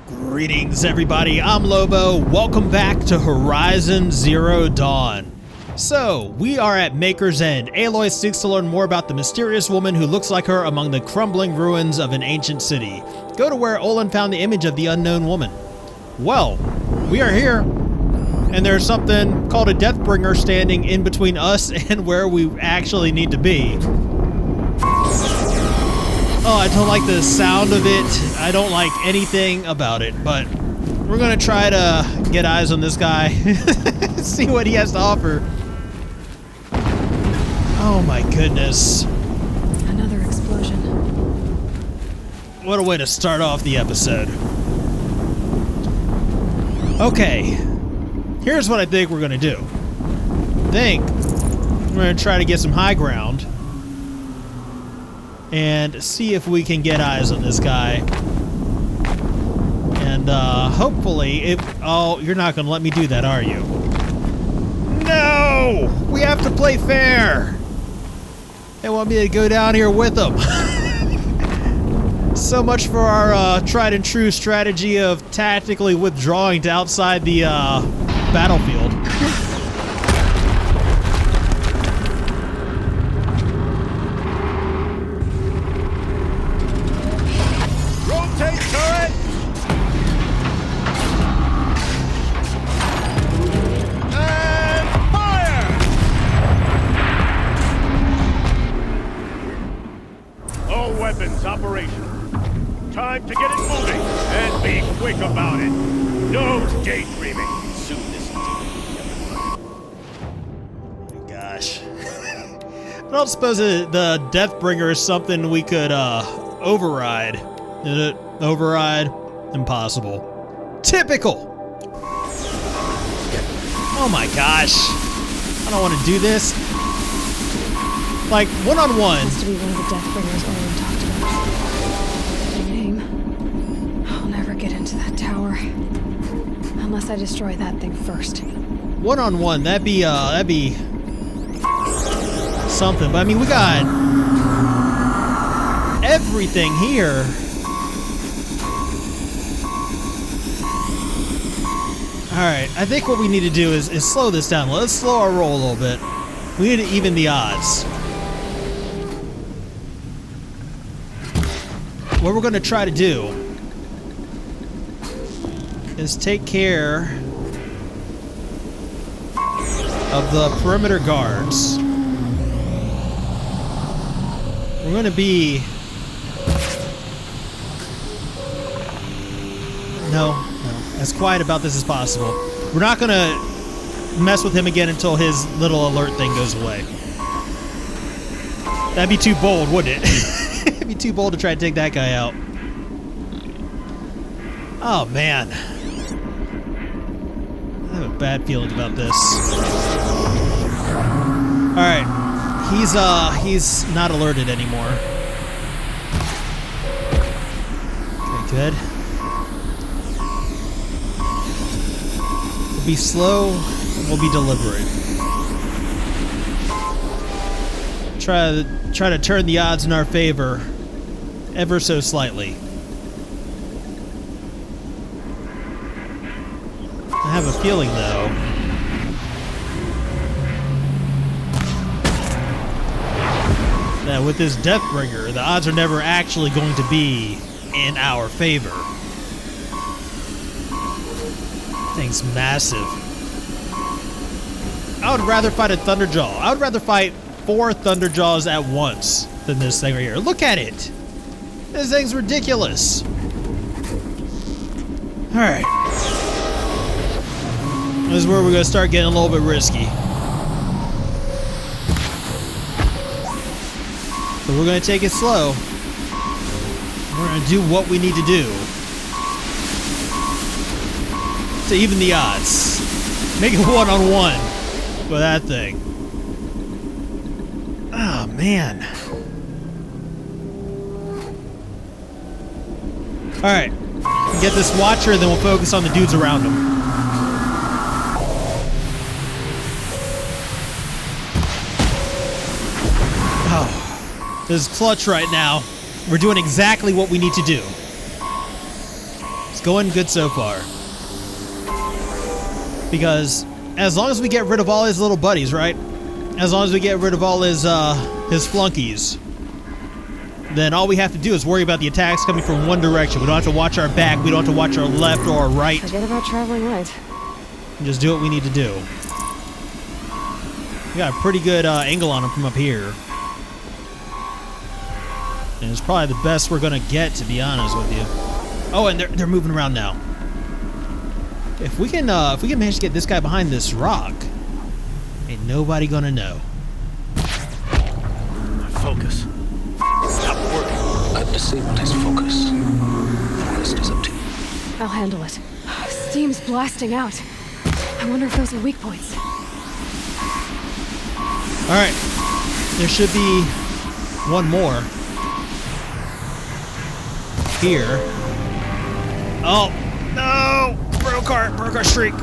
Greetings everybody, I'm Lobo. Welcome back to Horizon Zero Dawn. So, we are at Maker's End. Aloy seeks to learn more about the mysterious woman who looks like her among the crumbling ruins of an ancient city. Go to where Olin found the image of the unknown woman. Well, we are here, and there's something called a Deathbringer standing in between us and where we actually need to be. Oh, I don't like the sound of it. I don't like anything about it, but we're gonna try to get eyes on this guy. See what he has to offer. Oh my goodness. Another explosion. What a way to start off the episode. Okay. Here's what I think we're gonna do. We're gonna try to get some high ground and see if we can get eyes on this guy. And hopefully, oh, you're not gonna let me do that, are you? No! We have to play fair! They want me to go down here with them. So much for our tried and true strategy of tactically withdrawing to outside the battlefield. Rotate turret! And fire! All weapons operational. Time to get it moving, and be quick about it. No daydreaming. Soon this Gosh. I don't suppose the Deathbringer is something we could override. Did it override? Impossible. Typical! Oh my gosh. I don't want to do this. Like, one-on-one. Has to be one of the Deathbringers Olin talked about. The name. I'll never get into that tower. Unless I destroy that thing first. One-on-one, that'd be something. But I mean, we got everything here. Alright, I think what we need to do is slow this down. Let's slow our roll a little bit. We need to even the odds. What we're going to try to do is take care of the perimeter guards. We're going to be... No, as quiet about this as possible. We're not going to mess with him again until his little alert thing goes away. That'd be too bold, wouldn't it? It'd be too bold to try to take that guy out. Oh, man. I have a bad feeling about this. Alright. He's not alerted anymore. Okay, good. We'll be slow, and we'll be deliberate. Try to turn the odds in our favor ever so slightly. I have a feeling, though, that with this Deathbringer, the odds are never actually going to be in our favor. Thing's massive. I would rather fight a Thunderjaw. I would rather fight 4 Thunderjaws at once than this thing right here. Look at it! This thing's ridiculous. Alright. This is where we're going to start getting a little bit risky. So we're going to take it slow. We're going to do what we need to do to even the odds. Make it one-on-one with that thing. Oh, man. Alright. Get this Watcher, then we'll focus on the dudes around him. Oh. This is clutch right now. We're doing exactly what we need to do. Just going good so far. Because as long as we get rid of all his little buddies, right? As long as we get rid of all his flunkies, then all we have to do is worry about the attacks coming from one direction. We don't have to watch our back. We don't have to watch our left or our right. Forget about traveling light. Just do what we need to do. We got a pretty good angle on him from up here. And it's probably the best we're gonna get, to be honest with you. Oh, and they're moving around now. If we can manage to get this guy behind this rock, ain't nobody gonna know. Focus. Stop working. I've disabled his focus. The rest is up to you. I'll handle it. Steam's blasting out. I wonder if those are weak points. Alright. There should be one more. Here. Oh, no! Broke our streak.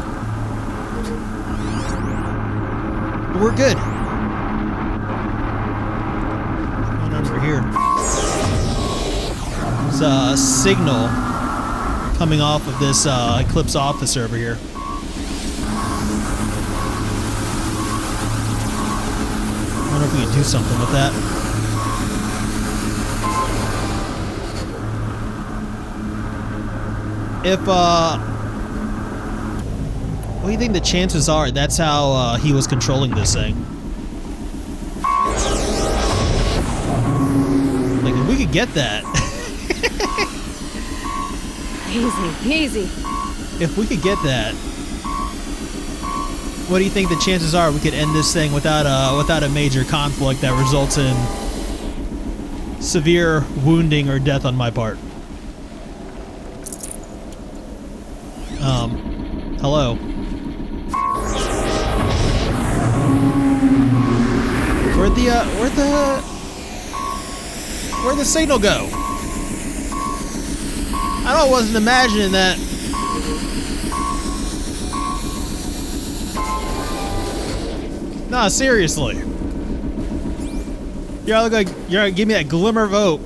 We're good. One over here. There's a signal coming off of this Eclipse officer over here. I wonder if we can do something with that. If, what do you think the chances are that's how he was controlling this thing? Like, if we could get that. Easy. If we could get that, what do you think the chances are we could end this thing without a major conflict that results in severe wounding or death on my part? Hello. Where'd the signal go? I wasn't imagining that. Nah, seriously. You're gonna give me that glimmer of hope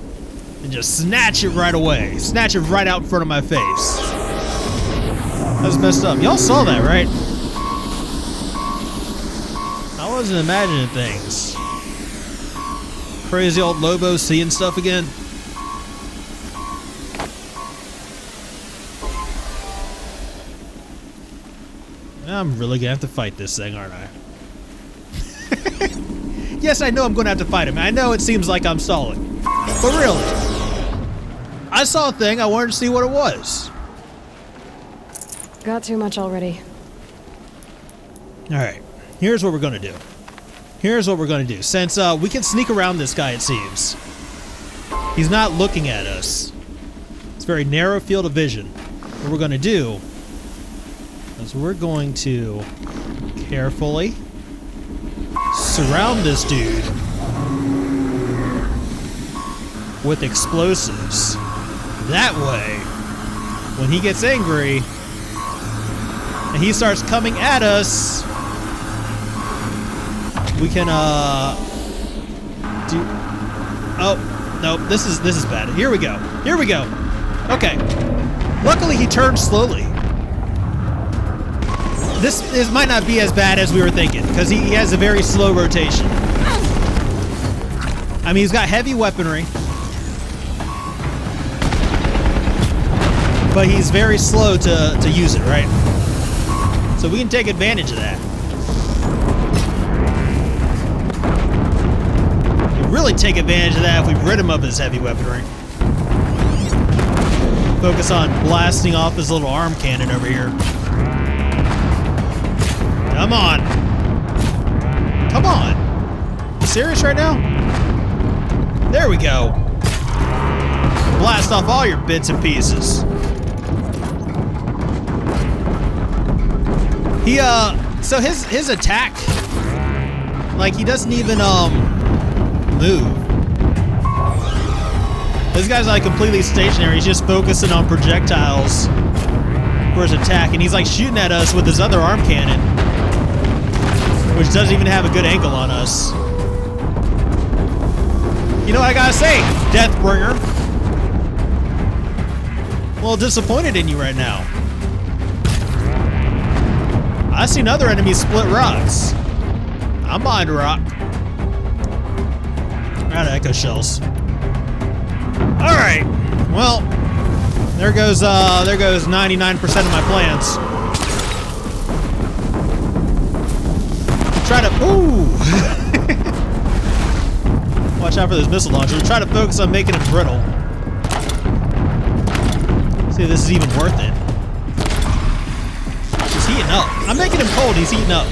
and just snatch it right away. Snatch it right out in front of my face. That's messed up. Y'all saw that, right? I wasn't imagining things. Crazy old Lobo seeing stuff again. I'm really gonna have to fight this thing, aren't I? Yes, I know I'm gonna have to fight him. I know it seems like I'm stalling. But really, I saw a thing, I wanted to see what it was. Got too much already. Alright, here's what we're gonna do. Since we can sneak around this guy, it seems. He's not looking at us. It's a very narrow field of vision. What we're gonna do is we're going to carefully surround this dude with explosives. That way, when he gets angry and he starts coming at us, we can do. Oh no, this is bad. Here we go. Okay. Luckily, he turned slowly. This might not be as bad as we were thinking, because he has a very slow rotation. I mean, he's got heavy weaponry, but he's very slow to use it, right? So we can take advantage of that. We really take advantage of that if we rid him of his heavy weaponry. Focus on blasting off his little arm cannon over here. Come on. Come on. You serious right now? There we go. Blast off all your bits and pieces. He, so his attack, like, he doesn't even, move. This guy's, like, completely stationary. He's just focusing on projectiles for his attack, and he's, like, shooting at us with his other arm cannon, which doesn't even have a good angle on us. You know what I gotta say, Deathbringer? little disappointed in you right now. I seen other enemies split rocks. I'm behind a rock. Out of echo shells. All right. Well, there goes 99% of my plans. Try to watch out for those missile launchers. Try to focus on making them brittle. See if this is even worth it. He's heating up. I'm making him cold. He's heating up.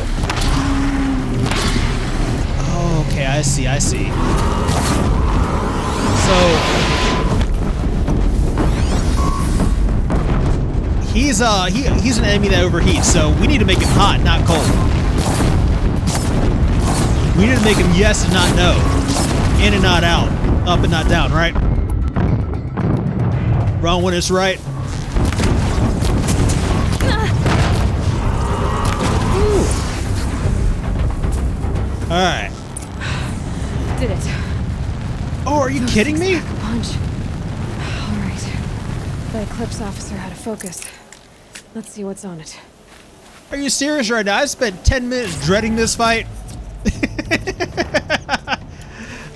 Oh, okay. I see. So he's an enemy that overheats. So we need to make him hot, not cold. We need to make him yes and not no, in and not out, up and not down, right? Wrong when it's right. All right. Did it. Oh, are you kidding me? Punch. All right. The Eclipse officer had a focus. Let's see what's on it. Are you serious right now? I spent 10 minutes dreading this fight.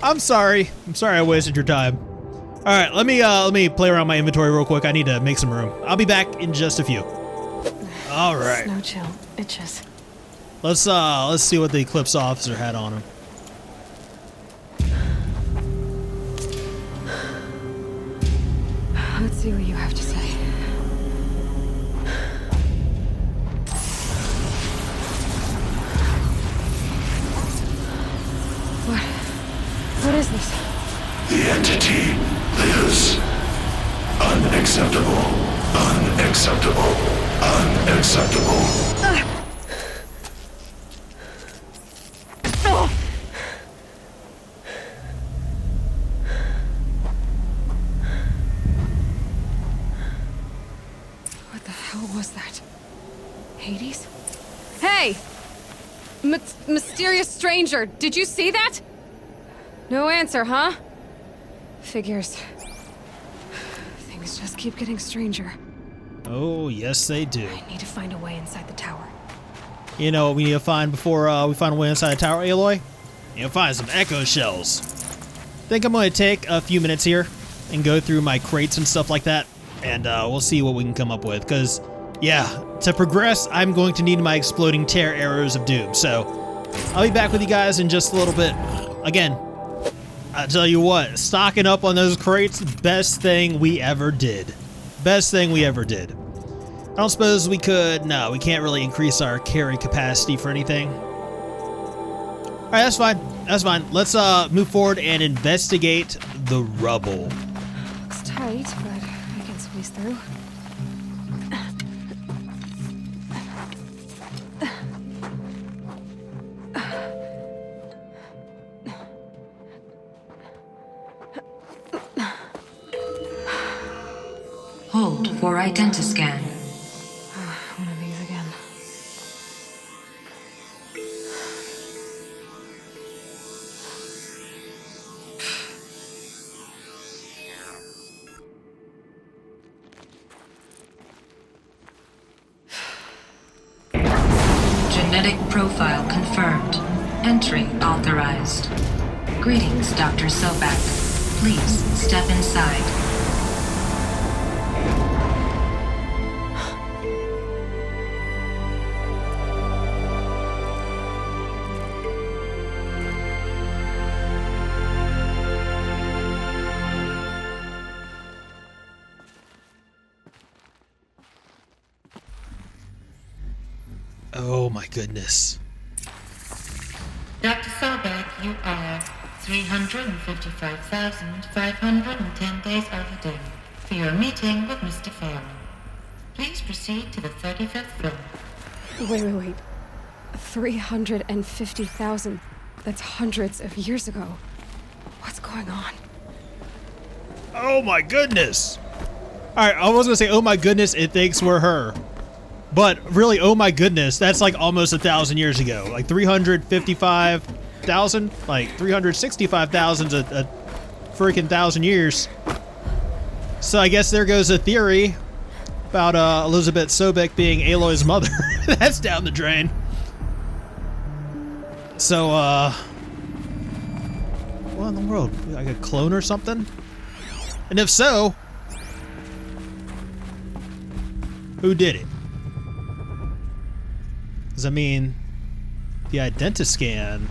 I'm sorry I wasted your time. All right, let me play around my inventory real quick. I need to make some room. I'll be back in just a few. All right. Snow chill itches. Let's see what the Eclipse officer had on him. Let's see what you have to say. What is this? The entity lives. Unacceptable. Unacceptable. Unacceptable. What the hell was that? Hades? Hey! Mysterious stranger, did you see that? No answer, huh? Figures. Things just keep getting stranger. Oh, yes they do. I need to find a way inside the tower. You know what we need to find before we find a way inside the tower, Aloy? You know, find some echo shells. Think I'm going to take a few minutes here and go through my crates and stuff like that, and we'll see what we can come up with. Because, yeah, to progress, I'm going to need my exploding tear arrows of doom. So, I'll be back with you guys in just a little bit. Again, I tell you what, stocking up on those crates, best thing we ever did. Best thing we ever did. I don't suppose we could... No, we can't really increase our carry capacity for anything. Alright, that's fine. That's fine. Let's move forward and investigate the rubble. Looks tight, but I can squeeze through. Hold for identiscan. One of these again. Genetic profile confirmed. Entry authorized. Greetings, Dr. Sobak. Please step inside. Oh my goodness. Dr. Sobek, you are 355,510 days overdue for your meeting with Mr. Fairman. Please proceed to the 35th floor. Wait. 350,000. That's hundreds of years ago. What's going on? Oh my goodness. Alright, I was gonna say, oh my goodness, it thinks we're her. But really, oh my goodness, that's like almost 1,000 years ago. Like 355,000? Like 365,000's a freaking 1,000 years. So I guess there goes a theory about Elizabeth Sobek being Aloy's mother. That's down the drain. So, what in the world? Like a clone or something? And if so, who did it? Because, I mean, the identiscan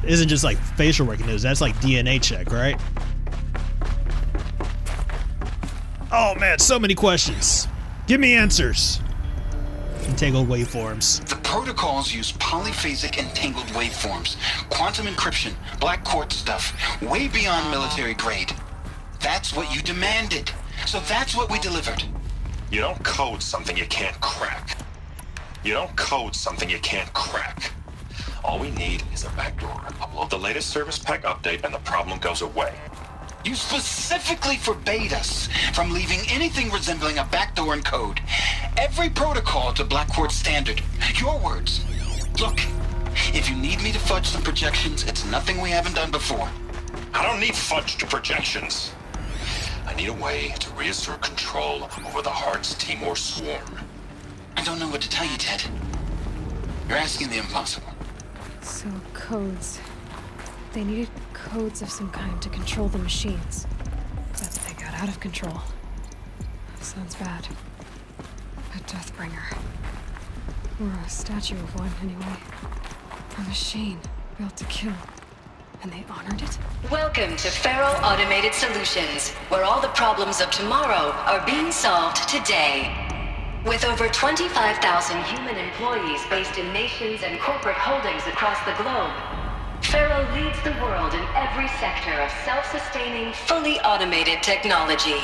isn't just like facial recognition, that's like DNA check, right? Oh man, so many questions. Give me answers. Entangled waveforms. The protocols use polyphasic entangled waveforms, quantum encryption, black quartz stuff, way beyond military grade. That's what you demanded. So that's what we delivered. You don't code something you can't crack. You don't code something you can't crack. All we need is a backdoor. Upload the latest service pack update and the problem goes away. You specifically forbade us from leaving anything resembling a backdoor in code. Every protocol to Black Quartz standard. Your words. Look, if you need me to fudge some projections, it's nothing we haven't done before. I don't need fudged projections. I need a way to reassert control over the Heart's Timor swarm. I don't know what to tell you, Ted. You're asking the impossible. So, codes. They needed codes of some kind to control the machines. But they got out of control. Sounds bad. A Deathbringer. Or a statue of one, anyway. A machine built to kill. And they honored it? Welcome to Faro Automated Solutions, where all the problems of tomorrow are being solved today. With over 25,000 human employees based in nations and corporate holdings across the globe, Faro leads the world in every sector of self-sustaining, fully automated technology.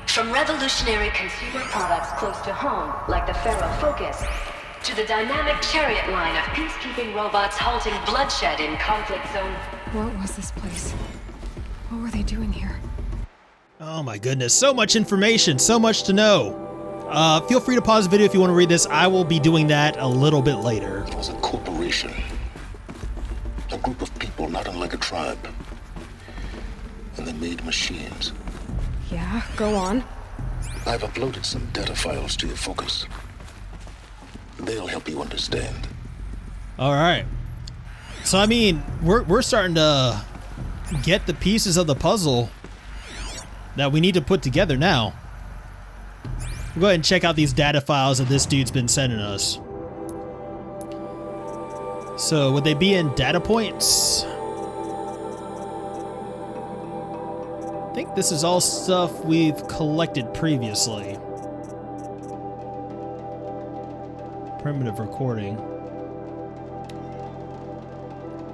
From revolutionary consumer products close to home, like the Faro Focus, to the dynamic Chariot line of peacekeeping robots halting bloodshed in conflict zone. What was this place? What were they doing here? Oh my goodness, so much information, so much to know. Feel free to pause the video if you want to read this. I will be doing that a little bit later. It was a corporation. A group of people not unlike a tribe. And they made machines. Yeah, go on. I've uploaded some data files to your Focus. They'll help you understand. All right. So I mean, we're starting to get the pieces of the puzzle that we need to put together now. We'll go ahead and check out these data files that this dude's been sending us. So would they be in data points? I think this is all stuff we've collected previously. Primitive recording.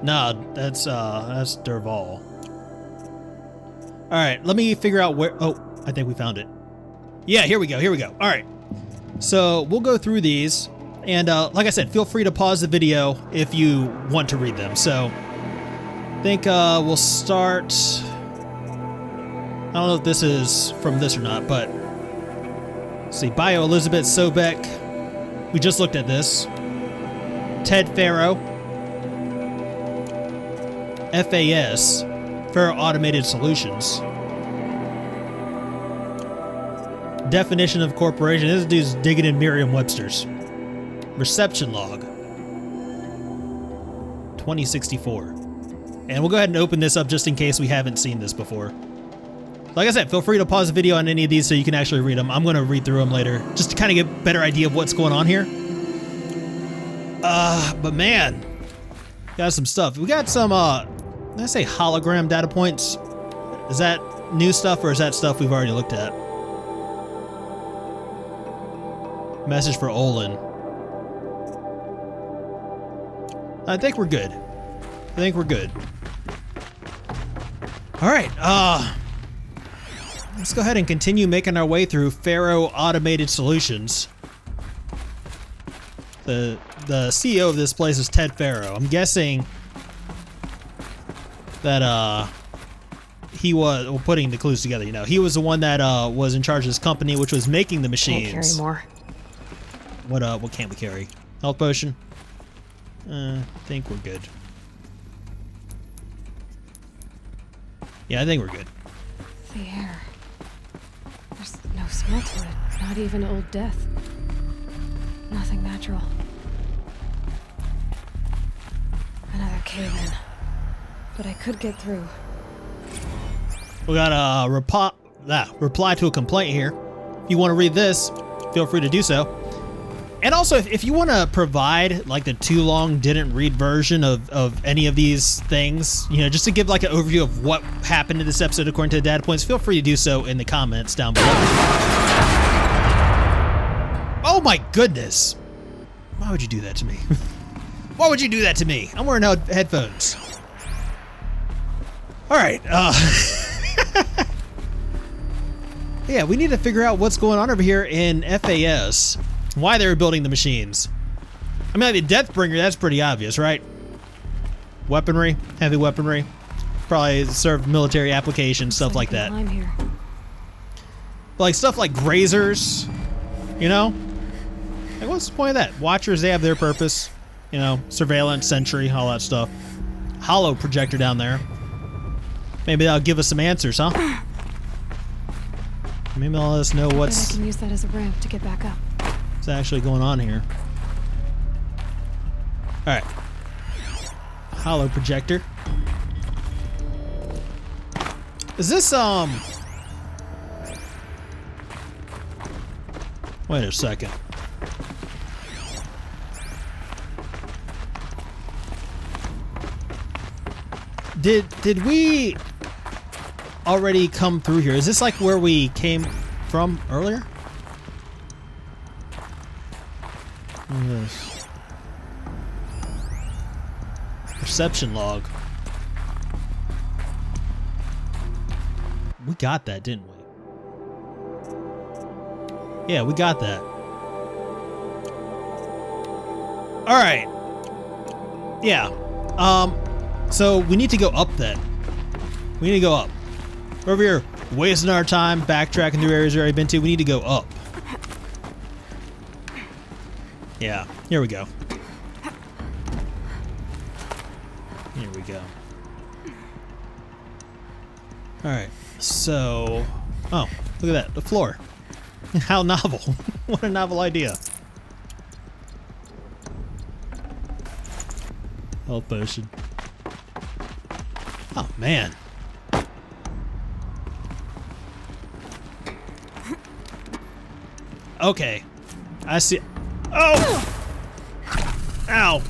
No, that's Derval. All right, let me figure out where. Oh, I think we found it. Yeah, here we go. Here we go. All right, so we'll go through these, and like I said, feel free to pause the video if you want to read them. So, I think we'll start. I don't know if this is from this or not, but let's see. Bio Elizabeth Sobek. We just looked at this. Ted Faro. FAS, Faro Automated Solutions. Definition of corporation. This dude's digging in Merriam-Webster's. Reception log. 2064. And we'll go ahead and open this up just in case we haven't seen this before. Like I said, feel free to pause the video on any of these so you can actually read them. I'm going to read through them later just to kind of get a better idea of what's going on here. But man, got some stuff. We got some, did I say hologram data points? Is that new stuff or is that stuff we've already looked at? Message for Olin. I think we're good. I think we're good. All right, let's go ahead and continue making our way through Faro Automated Solutions. The CEO of this place is Ted Faro. I'm guessing that he was, well, putting the clues together, you know, he was the one that was in charge of this company, which was making the machines. Can't carry more. What can't we carry? Health potion? I think we're good. Yeah, I think we're good. The air. There's no smell to it. Not even old death. Nothing natural. Another cave-in. But I could get through. We got a reply to a complaint here. If you want to read this, feel free to do so. And also, if you want to provide like the too long didn't read version of any of these things, you know, just to give like an overview of what happened in this episode according to the data points, feel free to do so in the comments down below. Oh my goodness. Why would you do that to me? Why would you do that to me? I'm wearing headphones. All right. Yeah, we need to figure out what's going on over here in FAS. Why they were building the machines. I mean, like the Deathbringer, that's pretty obvious, right? Weaponry, heavy weaponry. Probably serve military applications, stuff like that. I'm here. But like stuff like grazers, you know? Like what's the point of that? Watchers, they have their purpose. You know, surveillance, sentry, all that stuff. Hollow projector down there. Maybe that'll give us some answers, huh? Maybe they'll let us know what's... I can use that as a ramp to get back up. What's actually going on here. Alright. Hollow projector. Is this, wait a second. Did we already come through here? Is this like where we came from earlier? What is this? Perception log. We got that, didn't we? Yeah, we got that. All right. Yeah. So we need to go up then. We need to go up. We're over here wasting our time backtracking through areas we've already been to. We need to go up. Yeah, here we go. Here we go. Alright, so... Oh, look at that, the floor. How novel. What a novel idea. Health potion. Oh, man. Okay. I see... Oh! Ow!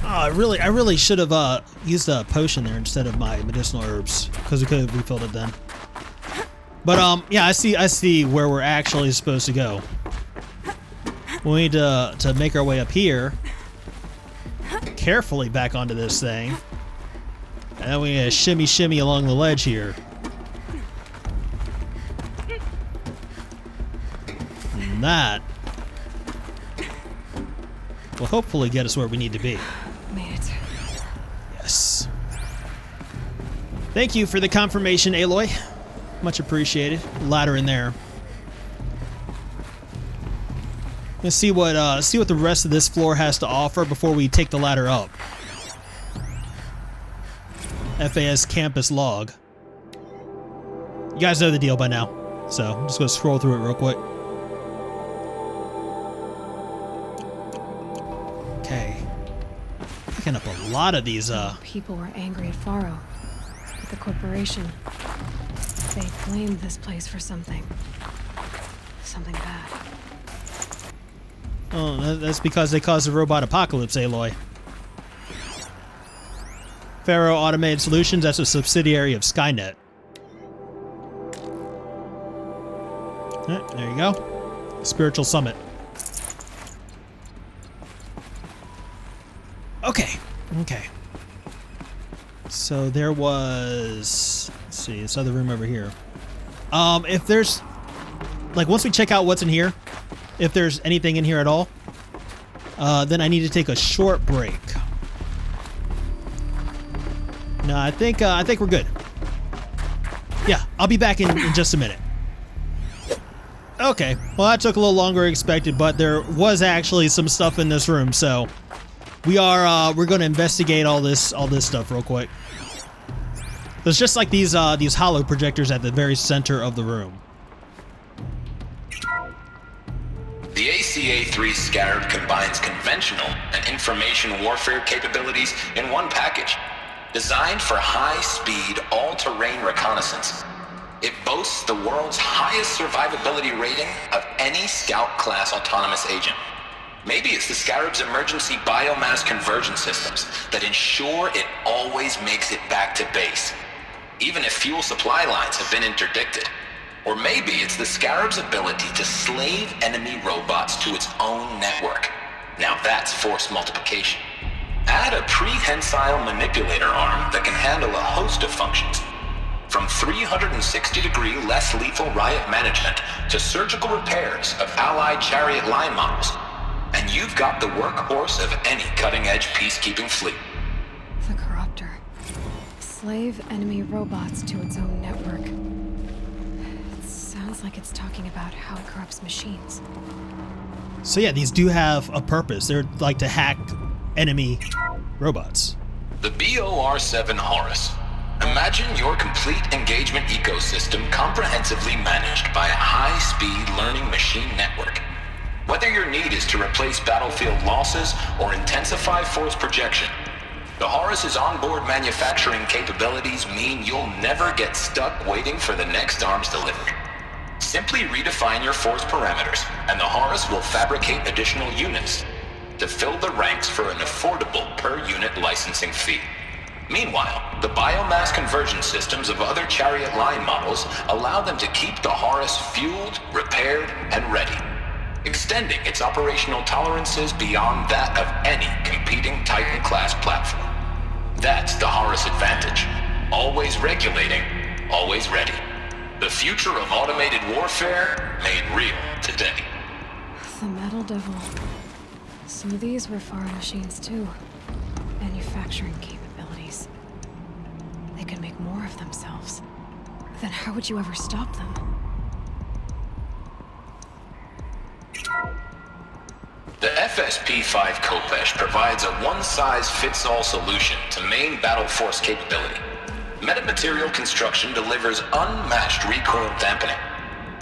Oh, I really should have used a potion there instead of my medicinal herbs, because we could have refilled it then. But yeah, I see where we're actually supposed to go. We need to make our way up here, carefully back onto this thing, and then we shimmy along the ledge here. And that will hopefully get us where we need to be. Made it. Yes. Thank you for the confirmation, Aloy. Much appreciated. Ladder in there. Let's see what the rest of this floor has to offer before we take the ladder up. FAS campus log. You guys know the deal by now, so I'm just gonna scroll through it real quick. Okay. Picking up a lot of these People were angry at Faro, at the corporation. They blamed this place for something bad. Oh, that's because they caused the robot apocalypse, Aloy. Faro Automated Solutions, that's a subsidiary of Skynet. Right, there you go. Spiritual Summit. Okay. So there was... Let's see, this other room over here. If there's... Like, once we check out what's in here, if there's anything in here at all, then I need to take a short break. No, I think we're good. Yeah, I'll be back in just a minute. Okay, well that took a little longer than expected, but there was actually some stuff in this room, so we're going to investigate all this stuff real quick. There's just like these hollow projectors at the very center of the room. ACA-3 Scarab combines conventional and information warfare capabilities in one package. Designed for high-speed, all-terrain reconnaissance, it boasts the world's highest survivability rating of any Scout-class autonomous agent. Maybe it's the Scarab's emergency biomass conversion systems that ensure it always makes it back to base, even if fuel supply lines have been interdicted. Or maybe it's the Scarab's ability to slave enemy robots to its own network. Now that's force multiplication. Add a prehensile manipulator arm that can handle a host of functions, from 360-degree less lethal riot management to surgical repairs of allied chariot line models, and you've got the workhorse of any cutting-edge peacekeeping fleet. The Corruptor. Slave enemy robots to its own network. It sounds like it's talking about how it corrupts machines. So yeah, these do have a purpose. They're like to hack enemy robots. The BOR-7 Horus. Imagine your complete engagement ecosystem comprehensively managed by a high-speed learning machine network. Whether your need is to replace battlefield losses or intensify force projection, the Horus's onboard manufacturing capabilities mean you'll never get stuck waiting for the next arms delivery. Simply redefine your force parameters, and the Horus will fabricate additional units to fill the ranks for an affordable per-unit licensing fee. Meanwhile, the biomass conversion systems of other chariot line models allow them to keep the Horus fueled, repaired, and ready, extending its operational tolerances beyond that of any competing Titan-class platform. That's the Horus advantage. Always regulating, always ready. The future of automated warfare made real today. The Metal Devil. Some of these were foreign machines too. Manufacturing capabilities. They could make more of themselves. Then how would you ever stop them? The FSP-5 Khopesh provides a one-size-fits-all solution to main battle force capability. Metamaterial construction delivers unmatched recoil dampening,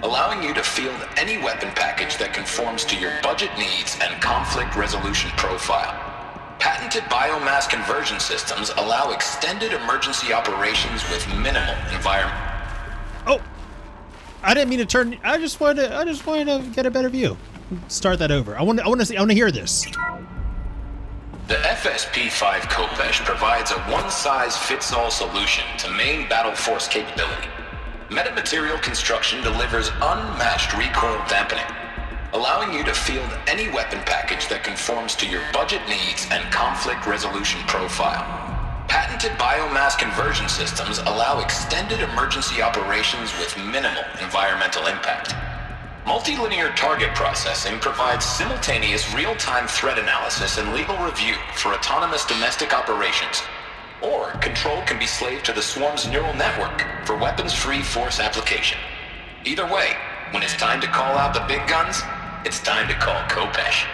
allowing you to field any weapon package that conforms to your budget needs and conflict resolution profile. Patented biomass conversion systems allow extended emergency operations with minimal environment. Oh, I didn't mean to turn. I just wanted to get a better view. Start that over. I want to hear this. The FSP-5 Khopesh provides a one-size-fits-all solution to main battle force capability. Metamaterial construction delivers unmatched recoil dampening, allowing you to field any weapon package that conforms to your budget needs and conflict resolution profile. Patented biomass conversion systems allow extended emergency operations with minimal environmental impact. Multilinear target processing provides simultaneous real-time threat analysis and legal review for autonomous domestic operations. Or control can be slaved to the swarm's neural network for weapons-free force application. Either way, when it's time to call out the big guns, it's time to call Khopesh.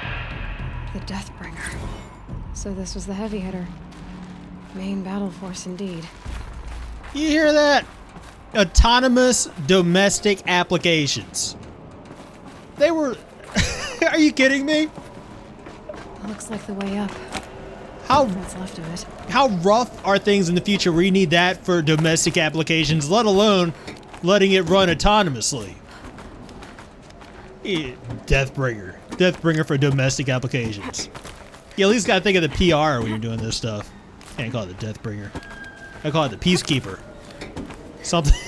The Deathbringer. So this was the heavy hitter. Main battle force indeed. You hear that? Autonomous domestic applications. They were... Are you kidding me? Looks like the way up. What's left of it. How rough are things in the future where you need that for domestic applications, let alone letting it run autonomously? Deathbringer. Deathbringer for domestic applications. You at least gotta think of the PR when you're doing this stuff. Can't call it the Deathbringer. I call it the Peacekeeper. Something.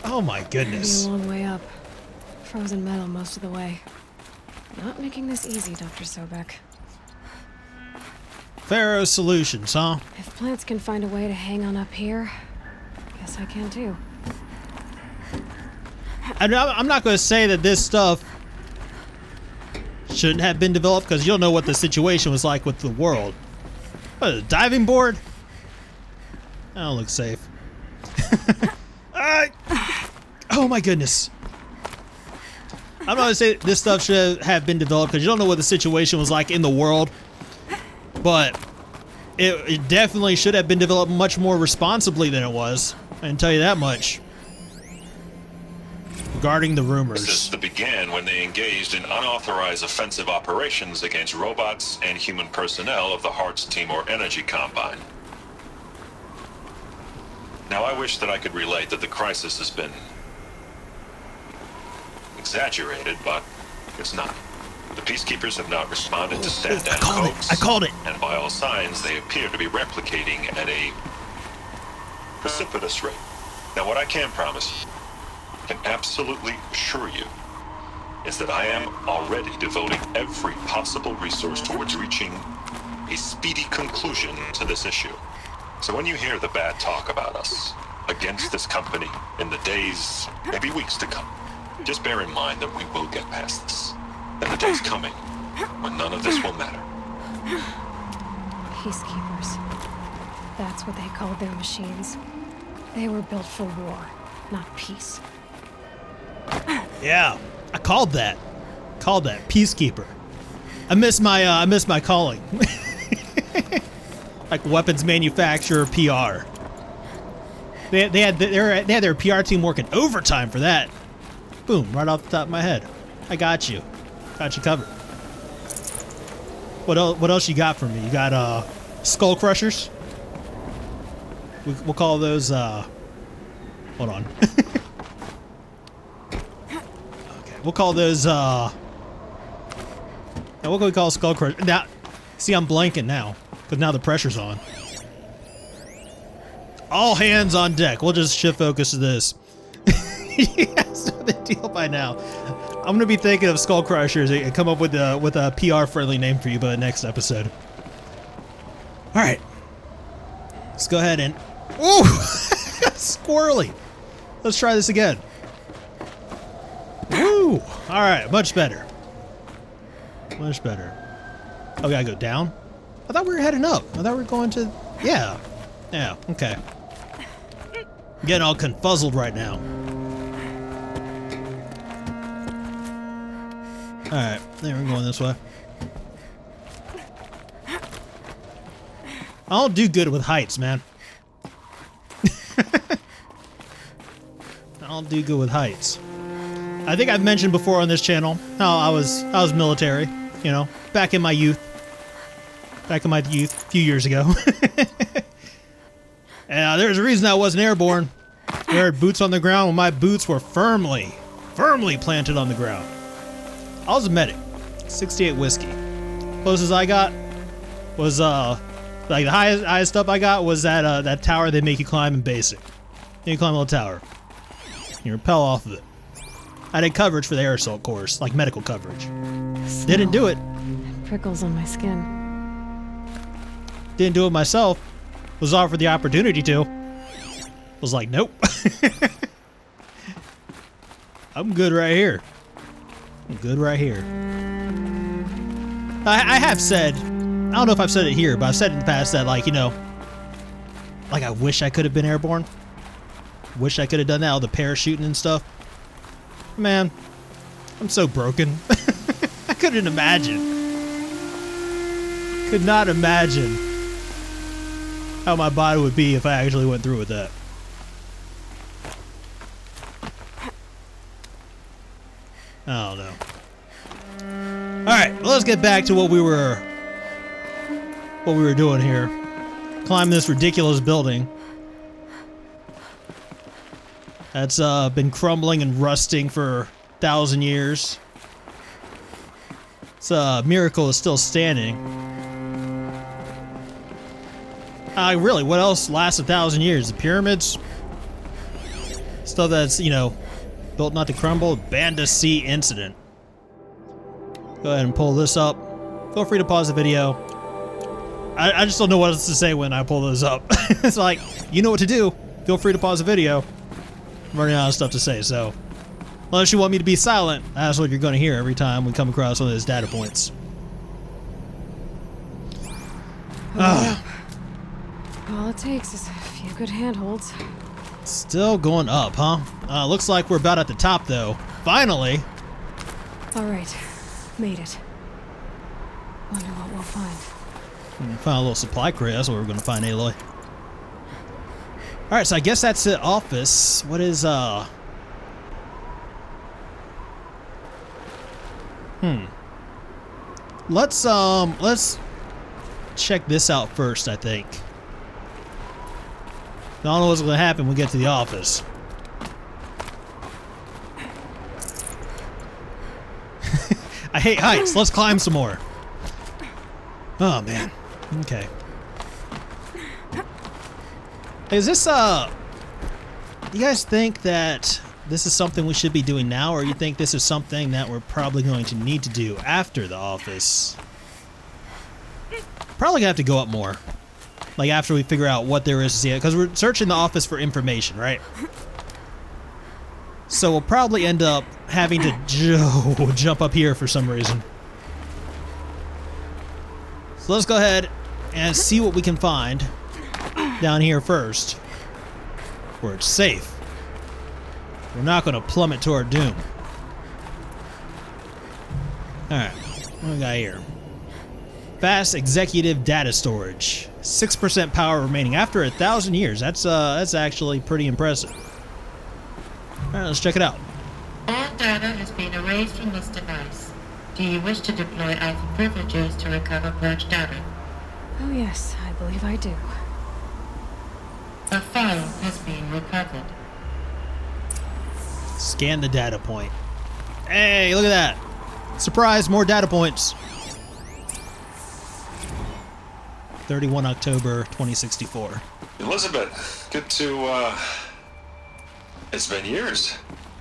Oh my goodness. Maybe a long way up. Frozen metal most of the way. Not making this easy, Dr. Sobek. Pharaoh Solutions, huh? If plants can find a way to hang on up here, guess I can too. And I'm not going to say that this stuff shouldn't have been developed because you don't know what the situation was like with the world. What, a diving board? That don't look safe. Oh my goodness. I'm not going to say this stuff should have been developed because you don't know what the situation was like in the world. But it definitely should have been developed much more responsibly than it was. I can tell you that much. regarding the rumors. This began when they engaged in unauthorized offensive operations against robots and human personnel of the Hearts Timor Energy Combine. Now, I wish that I could relate that the crisis has been exaggerated, but it's not. The peacekeepers have not responded to stand-down codes. I called it. And by all signs, they appear to be replicating at a precipitous rate. Now, what I can promise, can absolutely assure you, is that I am already devoting every possible resource towards reaching a speedy conclusion to this issue. So when you hear the bad talk about us against this company in the days, maybe weeks to come, just bear in mind that we will get past this. And the day's coming when none of this will matter. Peacekeepers. That's what they called their machines. They were built for war, not peace. Yeah, I called that. Called that Peacekeeper. I miss my calling. Like weapons manufacturer PR. They had their PR team working overtime for that. Boom, right off the top of my head. I got you. Got you covered. What else you got for me? You got skull crushers? We'll call those hold on. Okay, we'll call those now what can we call skull crushers? Now see, I'm blanking now because now the pressure's on. All hands on deck. We'll just shift focus to this. Yes, the deal by now. I'm gonna be thinking of skull crushers and come up with a PR friendly name for you by the next episode. All right, let's go ahead and ooh, squirrely. Let's try this again. Woo! All right, much better. Much better. Oh, we gotta go down. I thought we were heading up. I thought we were going to. Yeah. Okay. I'm getting all confuzzled right now. Alright, there we're going this way. I don't do good with heights, man. I don't do good with heights. I think I've mentioned before on this channel how I was military, you know, back in my youth. Back in my youth, a few years ago. And there's a reason I wasn't airborne. I had boots on the ground when my boots were firmly planted on the ground. I was a medic. 68 whiskey. Closest I got was like the highest up I got was that tower they make you climb in basic. You climb a little tower. You rappel off of it. I did coverage for the air assault course, like medical coverage. Didn't do it. Prickles on my skin. Didn't do it myself. Was offered the opportunity to. Was like, nope. I'm good right here. I'm good right here. I have said, I don't know if I've said it here, but I've said in the past that, like, you know, like I wish I could have been airborne. Wish I could have done that, all the parachuting and stuff. Man, I'm so broken. I couldn't imagine. Could not imagine how my body would be if I actually went through with that. I don't know. Alright, well, let's get back to what we were doing here. Climbing this ridiculous building. That's been crumbling and rusting for 1,000 years. It's a miracle it's still standing. Really, what else lasts 1,000 years? The pyramids? Stuff that's, you know, built not to crumble. Banda C incident. Go ahead and pull this up. Feel free to pause the video. I just don't know what else to say when I pull this up. It's like, you know what to do. Feel free to pause the video. I'm running out of stuff to say, so unless you want me to be silent, that's what you're going to hear every time we come across one of those data points. All it takes is a few good handholds. Still going up, huh? Looks like we're about at the top, though. Finally. All right, made it. Wonder what we'll find. Find a little supply crate. That's what we're going to find, Aloy. Alright, so I guess that's the office. What is, Let's check this out first, I think. I don't know what's gonna happen when we get to the office. I hate heights. Let's climb some more. Oh man. Okay. Is this do you guys think that this is something we should be doing now, or you think this is something that we're probably going to need to do after the office? Probably gonna have to go up more. Like after we figure out what there is to see, because we're searching the office for information, right? So we'll probably end up having to jump up here for some reason. So let's go ahead and see what we can find down here first, where it's safe. We're not going to plummet to our doom. Alright, what we got here? Fast executive data storage. 6% power remaining after 1,000 years. That's actually pretty impressive. Alright, let's check it out. All data has been erased from this device. Do you wish to deploy alpha privileges to recover purged data? Oh yes, I believe I do. A file has been recovered. Scan the data point. Hey, look at that. Surprise, more data points. 31 October 2064. Elizabeth, good to, it's been years.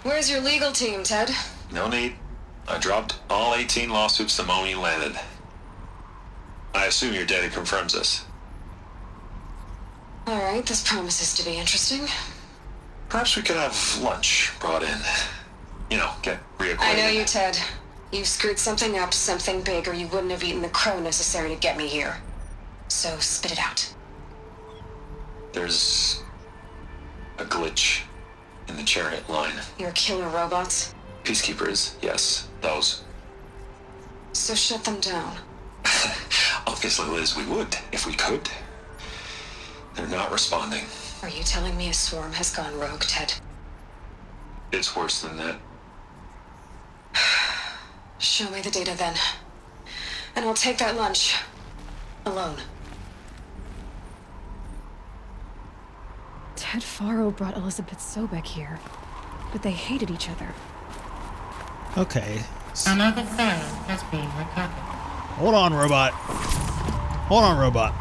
Where's your legal team, Ted? No need. I dropped all 18 lawsuits the moment you landed. I assume your data confirms this. Alright, this promises to be interesting. Perhaps we could have lunch brought in. You know, get reacquainted. I know you, Ted. You screwed something up, something big, or you wouldn't have eaten the crow necessary to get me here. So spit it out. There's a glitch in the chariot line. Your killer robots? Peacekeepers, yes, those. So shut them down. Obviously, Liz, we would, if we could. They're not responding. Are you telling me a swarm has gone rogue, Ted? It's worse than that. Show me the data then. And I'll take that lunch. Alone. Ted Faro brought Elizabeth Sobek here, but they hated each other. Okay. Another file has been recovered. Hold on, robot. Hold on, robot.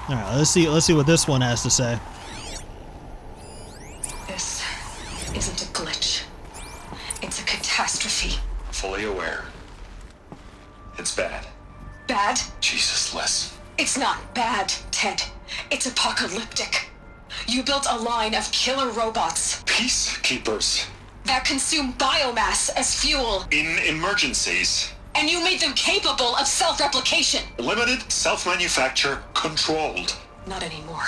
Alright, let's see what this one has to say. This isn't a glitch. It's a catastrophe. Fully aware. It's bad. Bad? Jesus, Liz. It's not bad, Ted. It's apocalyptic. You built a line of killer robots Peacekeepers. that consume biomass as fuel, In emergencies. and you made them capable of self-replication. Limited, self-manufacture, controlled. Not anymore.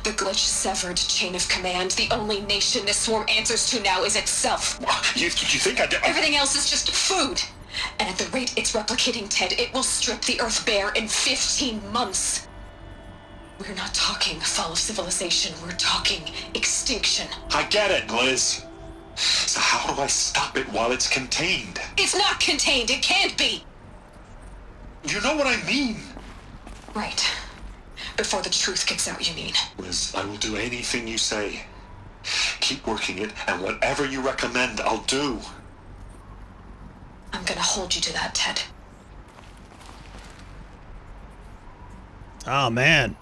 The glitch severed chain of command. The only nation this swarm answers to now is itself. You think I did? Everything else is just food. And at the rate it's replicating, Ted, it will strip the Earth bare in 15 months. We're not talking fall of civilization. We're talking extinction. I get it, Liz. So how do I stop it while it's contained? It's not contained. It can't be. You know what I mean. Right. Before the truth gets out, you mean? Liz, I will do anything you say. Keep working it, and whatever you recommend, I'll do. I'm gonna hold you to that, Ted. Oh man.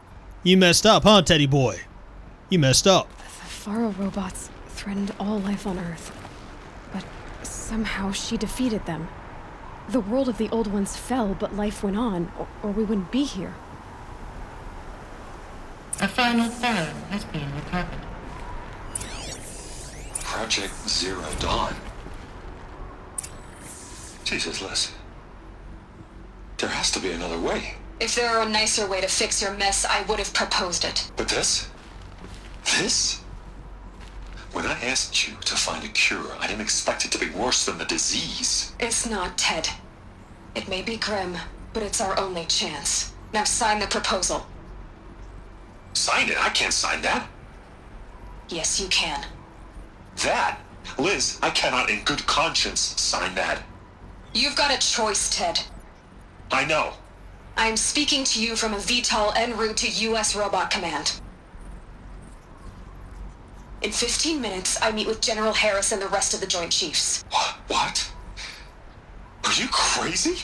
You messed up, huh, Teddy boy? You messed up. The Faro robots threatened all life on Earth, but somehow she defeated them. The world of the old ones fell, but life went on, or we wouldn't be here. A final file has been recovered. Project Zero Dawn. Jesus, Liz. There has to be another way. If there were a nicer way to fix your mess, I would have proposed it. But this? This? When I asked you to find a cure, I didn't expect it to be worse than the disease. It's not, Ted. It may be grim, but it's our only chance. Now sign the proposal. Sign it? I can't sign that. Yes, you can. That Liz, I cannot in good conscience sign that. You've got a choice, Ted. I know. I'm speaking to you from a VTOL en route to U.S. Robot Command. In 15 minutes, I meet with General Harris and the rest of the Joint Chiefs. What? Are you crazy?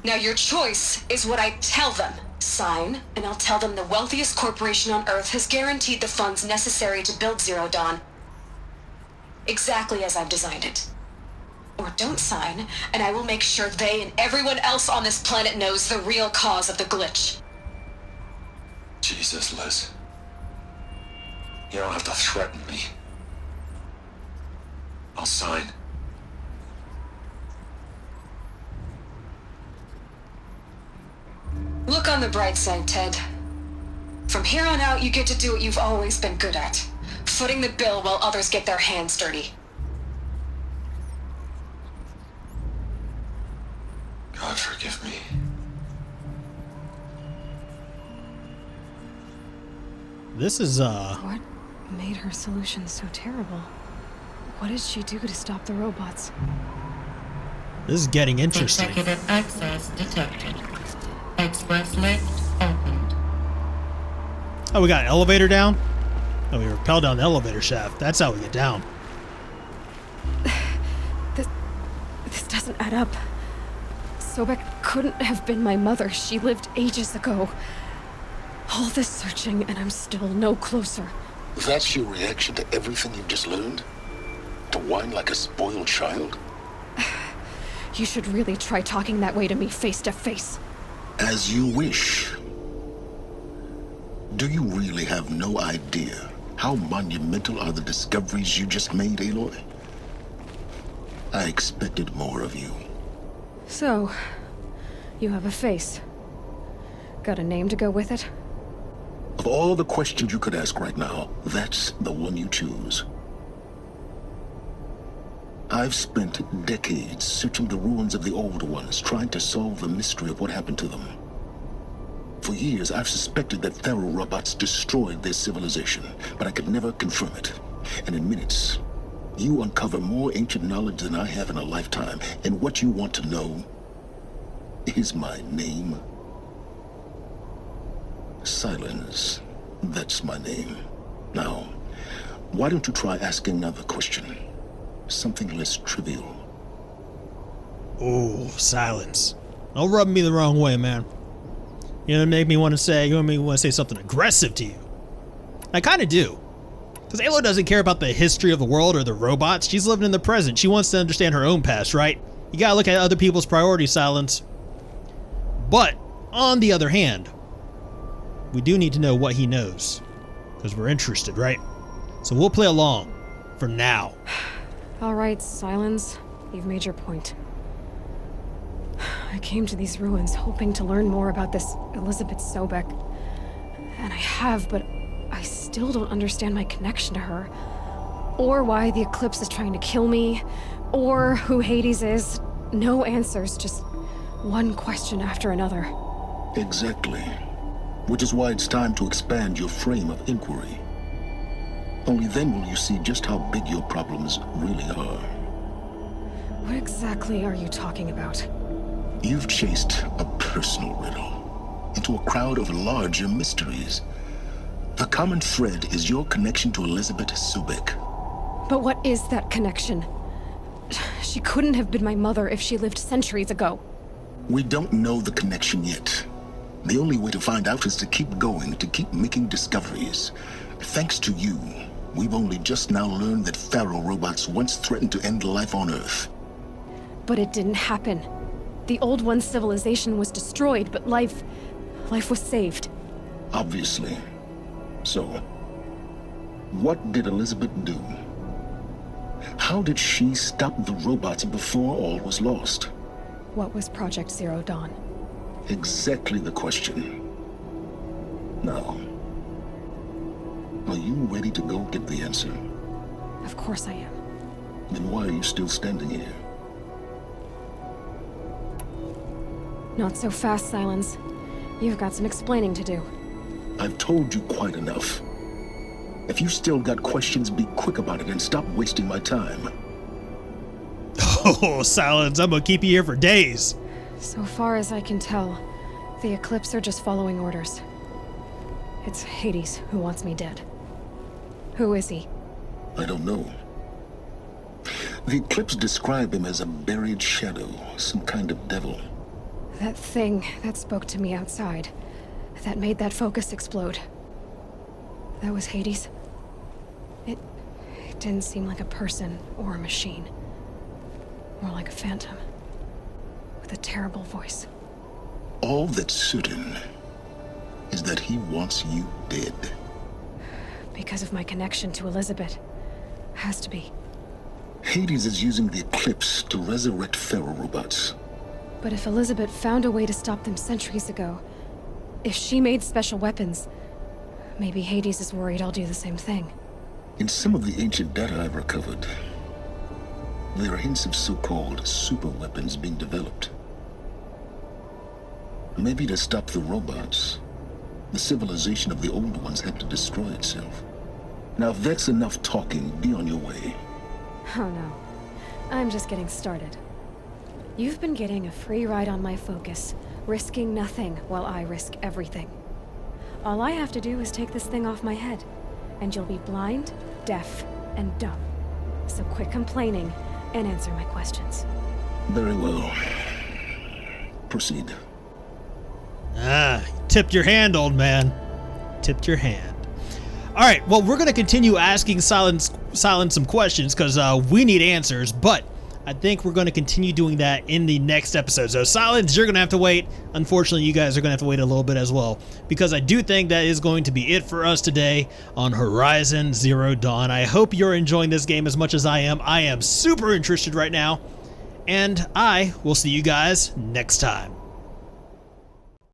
Now your choice is what I tell them. Sign, and I'll tell them the wealthiest corporation on Earth has guaranteed the funds necessary to build Zero Dawn. Exactly as I've designed it. Or don't sign, and I will make sure they and everyone else on this planet knows the real cause of the glitch. Jesus, Liz. You don't have to threaten me. I'll sign. Look on the bright side, Ted. From here on out, you get to do what you've always been good at. Footing the bill while others get their hands dirty. God forgive me. This is, What made her solution so terrible? What did she do to stop the robots? this is getting interesting. Executive access detected. Express lift opened. Oh, we got an elevator down? Oh, we rappel down the elevator shaft. That's how we get down. This doesn't add up. Sobek couldn't have been my mother. She lived ages ago. All this searching, and I'm still no closer. That's your reaction to everything you've just learned? To whine like a spoiled child? You should really try talking that way to me face to face. As you wish. Do you really have no idea how monumental are the discoveries you just made, Aloy? I expected more of you. So, you have a face. Got a name to go with it? Of all the questions you could ask right now, that's the one you choose. I've spent decades searching the ruins of the older ones, trying to solve the mystery of what happened to them. For years, I've suspected that feral robots destroyed their civilization, but I could never confirm it. And in minutes, you uncover more ancient knowledge than I have in a lifetime, and what you want to know is my name. Silence. That's my name. Now, why don't you try asking another question? Something less trivial. Oh, silence. Don't rub me the wrong way, man. You want me to say something aggressive to you. I kind of do. Because Aloy doesn't care about the history of the world or the robots. She's living in the present. She wants to understand her own past, right? You gotta look at other people's priorities, Silence. But, on the other hand, we do need to know what he knows. Because we're interested, right? So we'll play along. For now. All right, Silence. You've made your point. I came to these ruins hoping to learn more about this Elizabeth Sobek. And I have, but I still don't understand my connection to her. Or why the Eclipse is trying to kill me. Or who Hades is. No answers, just one question after another. Exactly. Which is why it's time to expand your frame of inquiry. Only then will you see just how big your problems really are. What exactly are you talking about? You've chased a personal riddle into a crowd of larger mysteries. The common thread is your connection to Elizabeth Sobek. But what is that connection? She couldn't have been my mother if she lived centuries ago. We don't know the connection yet. The only way to find out is to keep going, to keep making discoveries. Thanks to you, we've only just now learned that feral robots once threatened to end life on Earth. But it didn't happen. The old one's civilization was destroyed, but life was saved. Obviously. So, what did Elizabeth do? How did she stop the robots before all was lost? What was Project Zero Dawn? Exactly the question. Now, are you ready to go get the answer? Of course I am. Then why are you still standing here? Not so fast, Silence. You've got some explaining to do. I've told you quite enough. If you still got questions, be quick about it and stop wasting my time. Oh, Silence, I'm gonna keep you here for days. So far as I can tell, the Eclipse are just following orders. It's Hades who wants me dead. Who is he? I don't know. The Eclipse describe him as a buried shadow, some kind of devil. That thing that spoke to me outside, that made that focus explode. That was Hades? It didn't seem like a person or a machine. More like a phantom. With a terrible voice. All that's certain is that he wants you dead. Because of my connection to Elizabeth. Has to be. Hades is using the Eclipse to resurrect feral robots. But if Elizabeth found a way to stop them centuries ago, if she made special weapons, maybe Hades is worried I'll do the same thing. In some of the ancient data I've recovered, there are hints of so-called super weapons being developed. Maybe to stop the robots, the civilization of the old ones had to destroy itself. Now if that's enough talking, be on your way. Oh no, I'm just getting started. You've been getting a free ride on my focus, risking nothing while I risk everything. All I have to do is take this thing off my head, and you'll be blind, deaf, and dumb. So quit complaining and answer my questions. Very well. Proceed. Ah, tipped your hand, old man. Tipped your hand. All right, well, we're going to continue asking Silence some questions because we need answers, but I think we're going to continue doing that in the next episode. So Silence, you're going to have to wait. Unfortunately, you guys are going to have to wait a little bit as well, because I do think that is going to be it for us today on Horizon Zero Dawn. I hope you're enjoying this game as much as I am. I am super interested right now, and I will see you guys next time.